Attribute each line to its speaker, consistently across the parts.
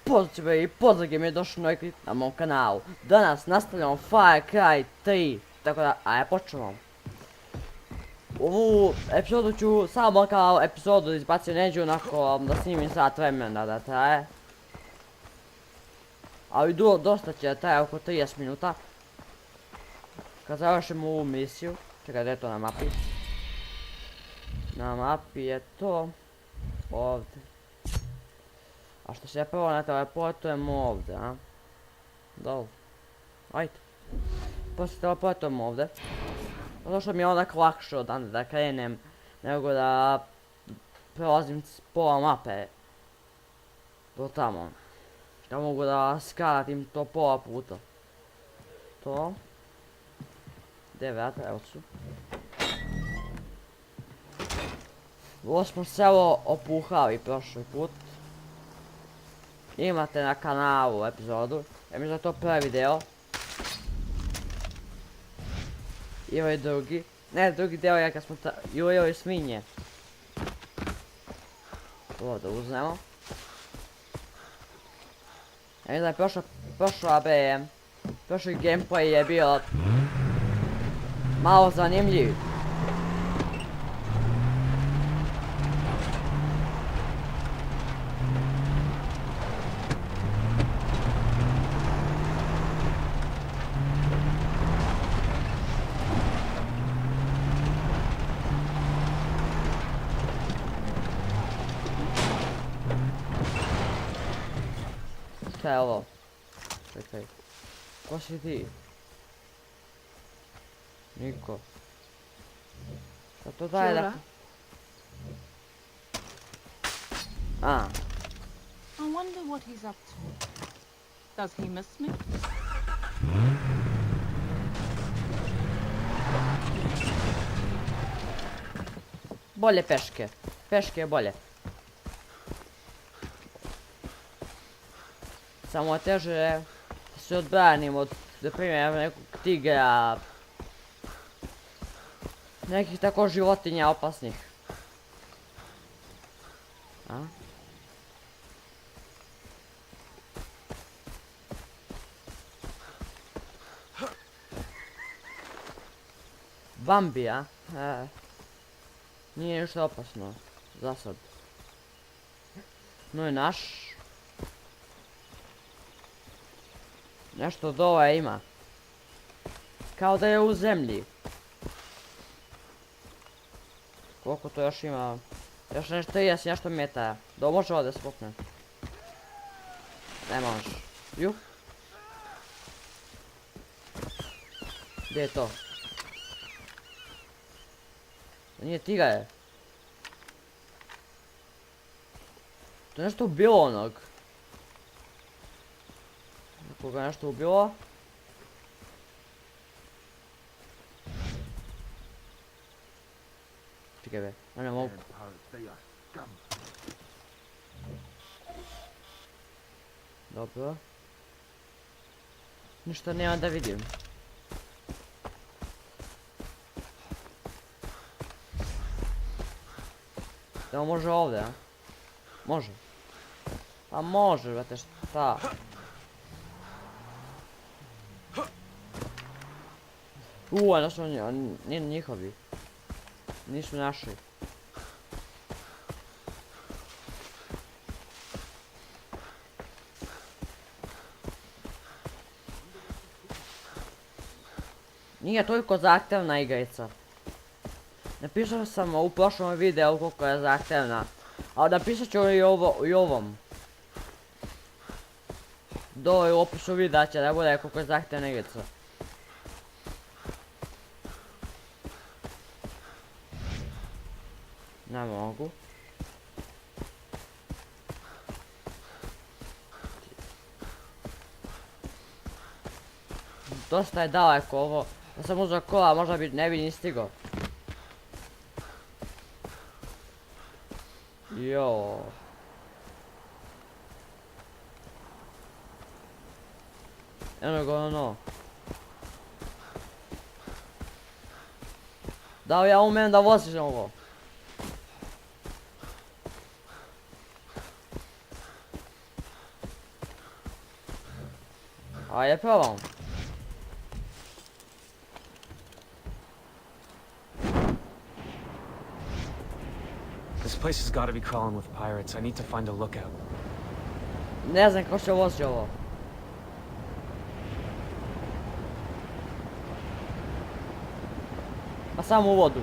Speaker 1: Pozdrav i pozdrav mi je došao novi klip na mom kanalu. Danas nastavljamo Far Cry 3, tako da, ajde počnemo. Ovu epizodu ću samo kao epizodu izbaciti, neću onako da snimim sat vremena da traje. Ali dosta će traje oko 30 minuta. Kad završimo ovu misiju, čekaj da je to na mapi. Na mapi je to ovdje. A što se prvo ne teleportujemo ovdje, a? Dol. Ajde. Poslije teleportujemo ovdje. Zato što mi je onak lakše odande da krenem, nego da prelazim pola mape. Do tamo. Da mogu da skratim to pola puta. To. Gdje vrata, evo su. Ovo smo selo opuhali prošli put. Imate na kanalu epizodu, ja mislim da je to prvi deo. I ovaj drugi. Ne, drugi deo je kad smo jurili svinje. Ovo da uzmemo. Ja mislim da je prošli gameplay je bio malo zanimljiv. Šta je ovo? Čekaj. Ko si ti? Niko. Šta to daje da... A.
Speaker 2: I wonder what he's up to. Does he miss me?
Speaker 1: Bolje peške. Peške je bolje. Samo je teže da se odbranim od, da primjer, nekog tigra, nekih tako životinja opasnih. A? Bambi, a? Nije ništa opasno, za sad. No je naš. Nešto dole ima. Kao da je u zemlji. Koliko to još ima? Još nešto 30 nešto metara. Da može ovdje spukne. Ne možeš. Ju. Gdje je to? To nije tigar. To je nešto bilo onog. Koga nešto ubilo. Čekaj be, ne mogu. Dobro. Ništa nema da vidim. Da može ovdje, a? Može. Pa može, brate, šta? A što nije njihovi. Nisu naši. Nije toliko zahtevna igrica. Napisao sam u prošlom videu koliko je zahtevna. Ali napisat ću i ovom. Dole u opisu videa će da bude koliko je zahtevna igrica. Ne mogu. Dosta je daleko ovo. Da sam uzeo kola, možda ne bi ni stigao. Joooo. Eno ga ono. Da li ja umem da vozim ovo? Ajde, probamo.
Speaker 3: This place has got to be crawling with pirates. I need to find a lookout.
Speaker 1: Ne znam kako se vozi ovo. Pa samo u vodu.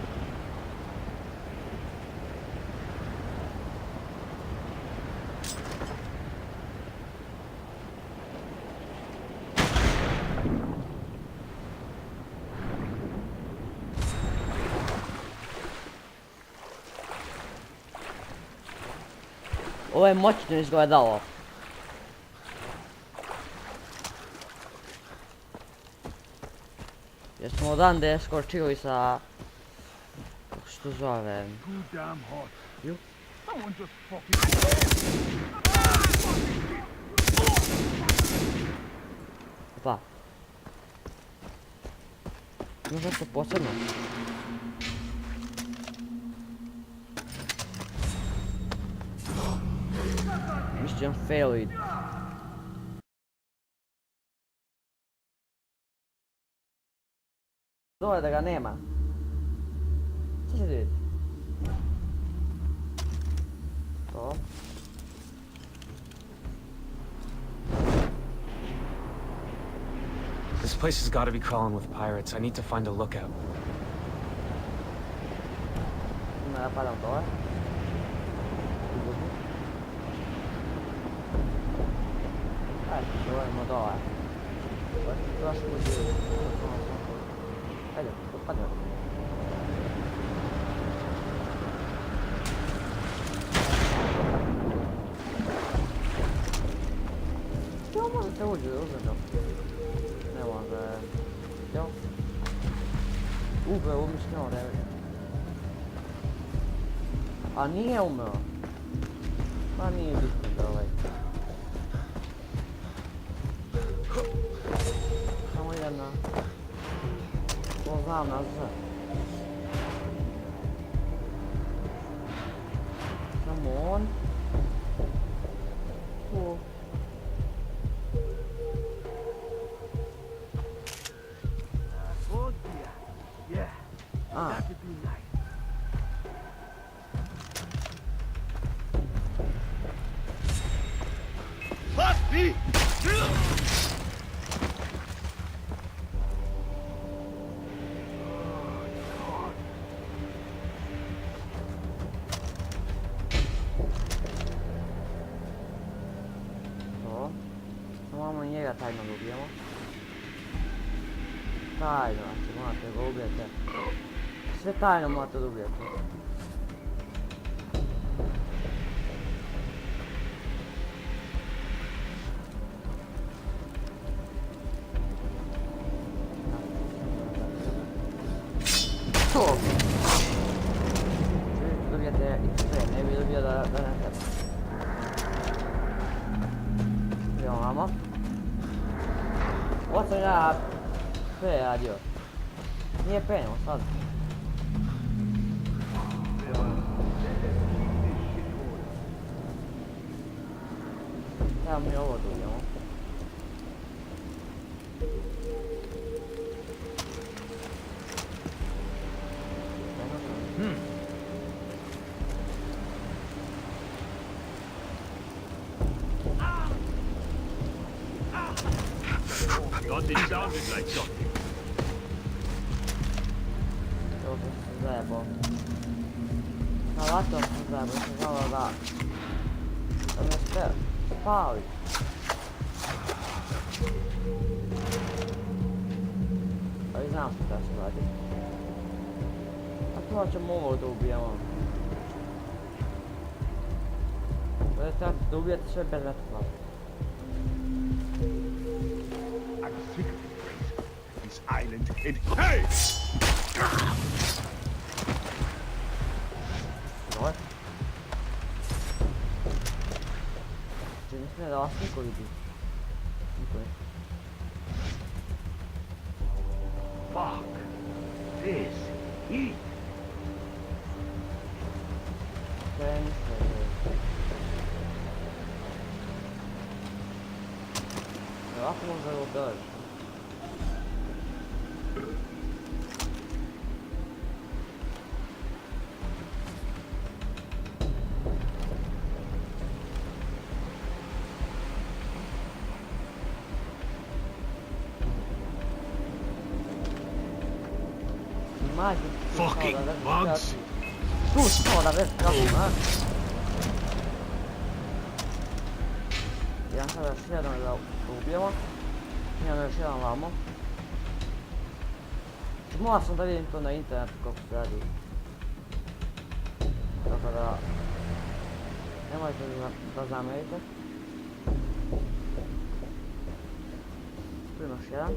Speaker 1: Ovo je moćno izgledalo. Jer smo odande skočili sa... Kako se to zove?
Speaker 4: Too damn hot.
Speaker 1: You?
Speaker 4: Someone just fucking...
Speaker 1: Opa. Ima nešto posebno. Mission failed. Dole da ga nema. Šta se vidi? To.
Speaker 3: This place has got to be crawling with pirates. I need to find a lookout.
Speaker 1: Ima da padam dole. Ajde, dovoljimo dole. Trošku djeli. Ajde, padne. Što možete uđe uzeti? Ne može... Jo? Ube, umišljeno, ne vidim. A nije umeo. Ma nije bitno da ovaj. Samo jedna. To znam nazad. Samo on. Tu.
Speaker 4: Oh dear. Yeah.
Speaker 1: Ah.
Speaker 4: That would be nice. Puppy!
Speaker 1: To. Samo njega tajno ga ubijemo. Tajno, znači morate ga ubijete. Sve tajno morate da ubijete. To! Dobijete XP, ne bi dobio da ne treba. Idemo vamo. Ovo sam ja pre radio. Nije pre, nego sad. Treba mi ovo dobijemo.
Speaker 4: God, it sounded like something.
Speaker 1: To sam zajebao. Na latom sam zajebao, sam znala da me sve spali. Ali znam što se radi. A to ćemo ovo da ubijemo. Trebate da ubijete sve bez metakla.
Speaker 4: I'm sick of this place. This island and... Hey!
Speaker 1: Dole. Če ne smije da vas niko vidi. Niko ne.
Speaker 4: Fuck. This heat.
Speaker 1: Kreni se. Ovako možda je ubiješ.
Speaker 4: Fucking bugs!
Speaker 1: Tu smo da već kako, a? Ja sada još jedan da ubijemo. Imamo još jedan vamo. Morao sam da vidim to na internetu kako se radi. Tako da... Nemojte da zamjerite. Tu imaš jedan.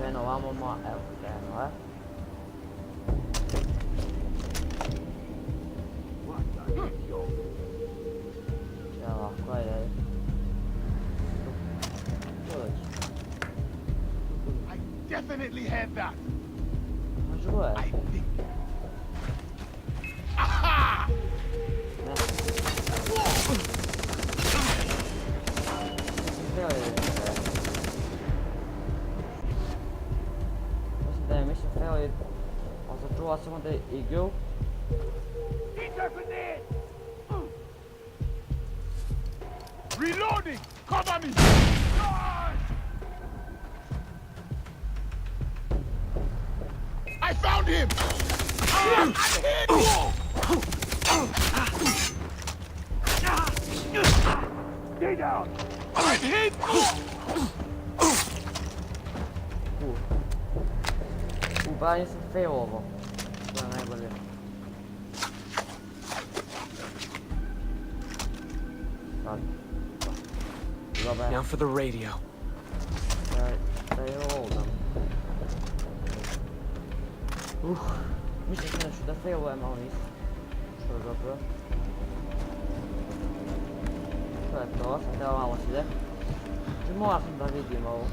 Speaker 1: Krenuo vamo, evo krenuo je. Evo ovako, ajde. Tu već.
Speaker 4: I definitely had that.
Speaker 1: Može gore.
Speaker 4: I think. Aha!
Speaker 1: Ne. Htio je. Mislim htio je. Ali začuva sam onda igru.
Speaker 4: Reloading! Cover me! I found him! I'm hit! Stay down! I'm hit!
Speaker 1: Barem sam fail ovo. To je najbolje. Sad. Dobar.
Speaker 3: Now for the radio.
Speaker 1: Da je oldam. Mislim se nešto da failujem, ali nisam. Što je dobro. To je to, sad treba malo se ide. Morao sam da vidim ovo.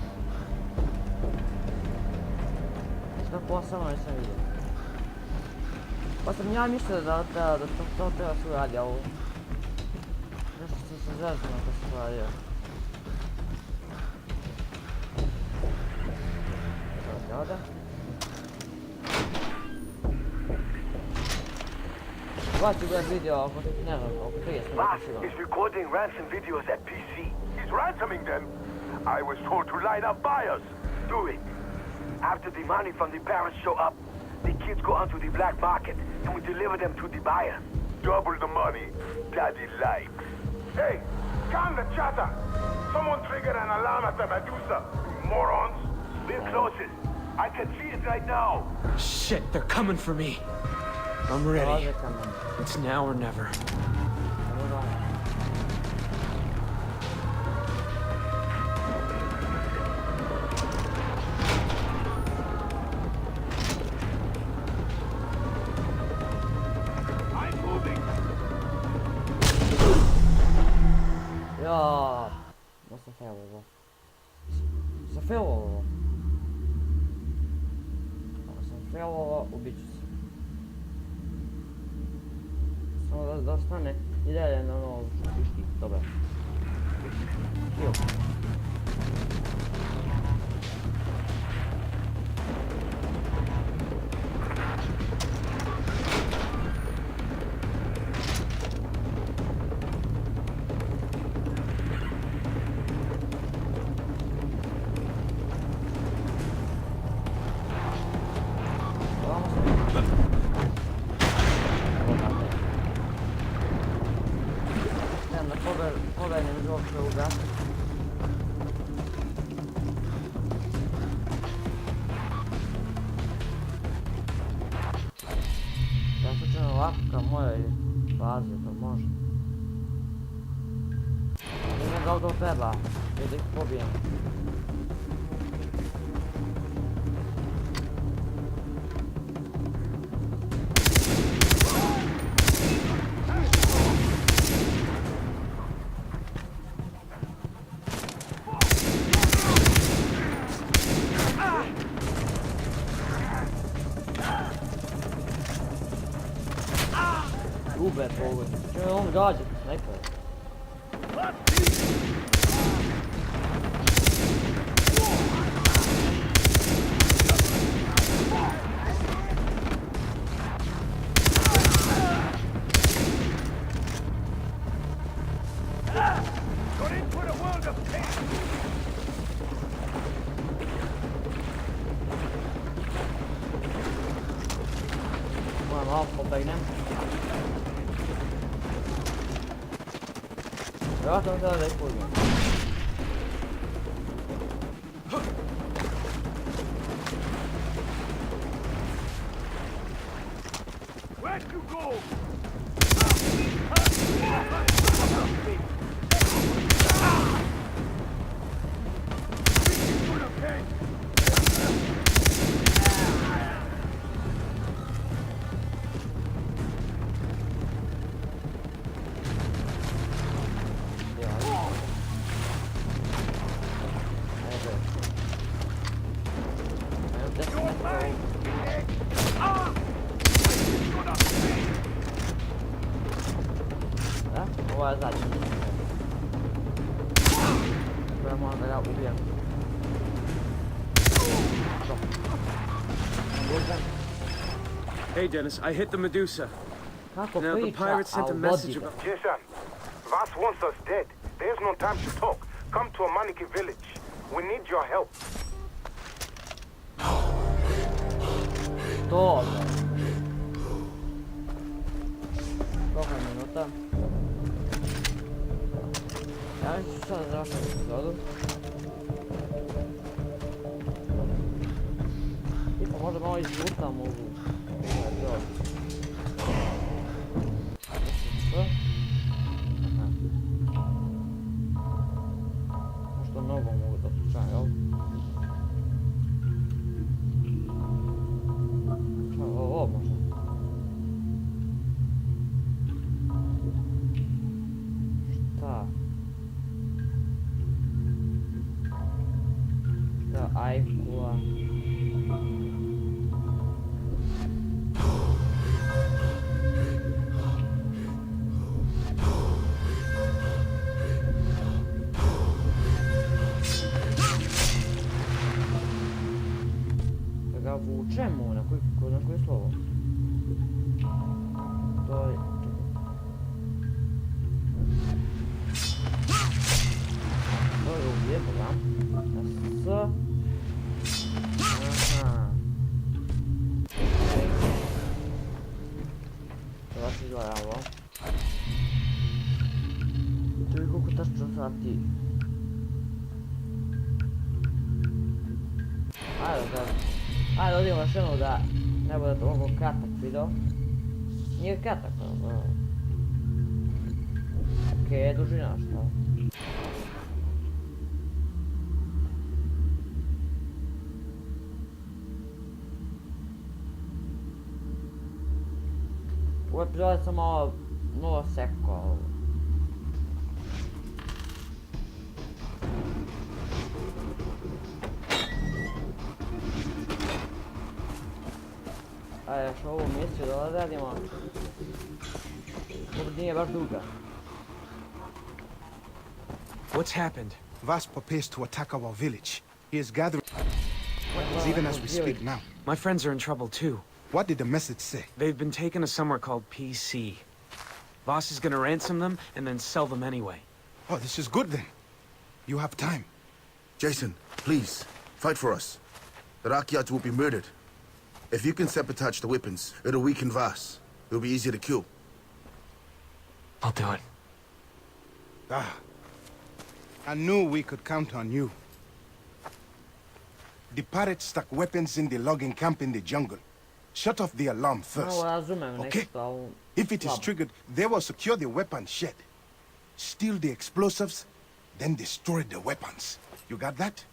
Speaker 1: Što posebno nisam vidio. Pa sam ja mislio da to treba se uradi, ali... Nešto sam se zeznuo da se uradio. To je ovdje. Baci gledaj video oko, ne znam, oko 30 minuta
Speaker 5: Boss
Speaker 1: sigurno.
Speaker 5: is recording ransom videos at PC. He's ransoming them. I was told to line up buyers. Do it. After the money from the parents show up, the kids go onto the black market and we deliver them to the buyer. Double the money Daddy likes. Hey, calm the chatter. Someone triggered an alarm at the Medusa. Morons. We're closest. I can see it right now.
Speaker 3: Shit, they're coming for me. I'm ready. It's now or never.
Speaker 4: I'm moving!
Speaker 1: Ja, vad som fel ovo? Så fel ovo? Ako sam fel ovo, ubit ću se. Samo da ostane i dalje na ono isti, dobro. Kill. Poglejnem iz ovog kruga. Ja slučajno ovako kao mojoj bazi, to može. Ne da li to treba, jer da ih pobijem. Ube pogled. Čemu on gađa snajper?
Speaker 5: Got into the world of pain.
Speaker 1: Moram malo pobegnem. Vjerojatno sada da ih uzmem.
Speaker 5: Where'd you go?
Speaker 1: Ovo je zadnji. Trebamo da ga ubijem.
Speaker 3: Hey, Dennis, I hit the Medusa.
Speaker 1: Kako
Speaker 3: Now, the
Speaker 1: priča,
Speaker 3: pirates
Speaker 1: a
Speaker 3: sent a
Speaker 1: u
Speaker 3: message
Speaker 1: vodi.
Speaker 3: about...
Speaker 5: Jason, Vass wants us dead. There's no time to talk. Come to Amaniki village. We need your help.
Speaker 1: Dobro. Koliko minuta? Ja mislim ću sada završiti epizodu. I pa možda malo izlutam ovu epizodu. Možda novo mogu da pričam, jel? Ovo možda. Šta? Šta ajkula? Da ga vučemo na koje slovo? To je... To je uvijek, da? Na S... Aha. Sada se izgleda ovo. To je koliko tačno sati. Ajde odimo još jednu da ne bude toliko kratak video. Nije kratak, no. Okej, dužina šta? U epizode sam malo sekao. Ajde, još ovu misiju da odradimo. Ovo nije baš duga.
Speaker 3: What's happened?
Speaker 4: Vass prepares to attack our village. He is gathering weapons even as we speak now.
Speaker 3: My friends are in trouble too.
Speaker 4: What did the message say?
Speaker 3: They've been taken to somewhere called PC. Voss is gonna ransom them and then sell them anyway.
Speaker 4: Oh, this is good then. You have time.
Speaker 6: Jason, please, fight for us. The Rakyats will be murdered. If you can sabotage the weapons, it'll weaken Vass. It'll be easier to kill.
Speaker 3: I'll do it.
Speaker 4: Ah, I knew we could count on you. The pirates stuck weapons in the logging camp in the jungle. Shut off the alarm first.
Speaker 1: Ovo razumem
Speaker 4: Okay.
Speaker 1: nešto, ali...
Speaker 4: If it is
Speaker 1: slabo.
Speaker 4: triggered, they will secure the weapon shed. Steal the explosives, then destroy the weapons. You got that?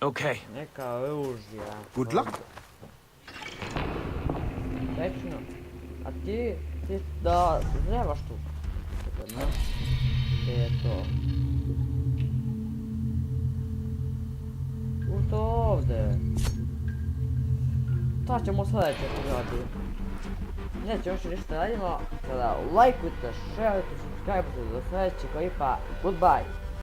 Speaker 3: Okay.
Speaker 1: Neka oružja.
Speaker 4: Good luck.
Speaker 1: Večno. A ti da zrebaš tu. Čekaj, ne? Gdje je to? Ušto ovdje? Šta ćemo sljedeće pogledati? neće još ništa radimo. Sada lajkujte, šerujte, subscribeujte, do sljedećeg klipa. Goodbye!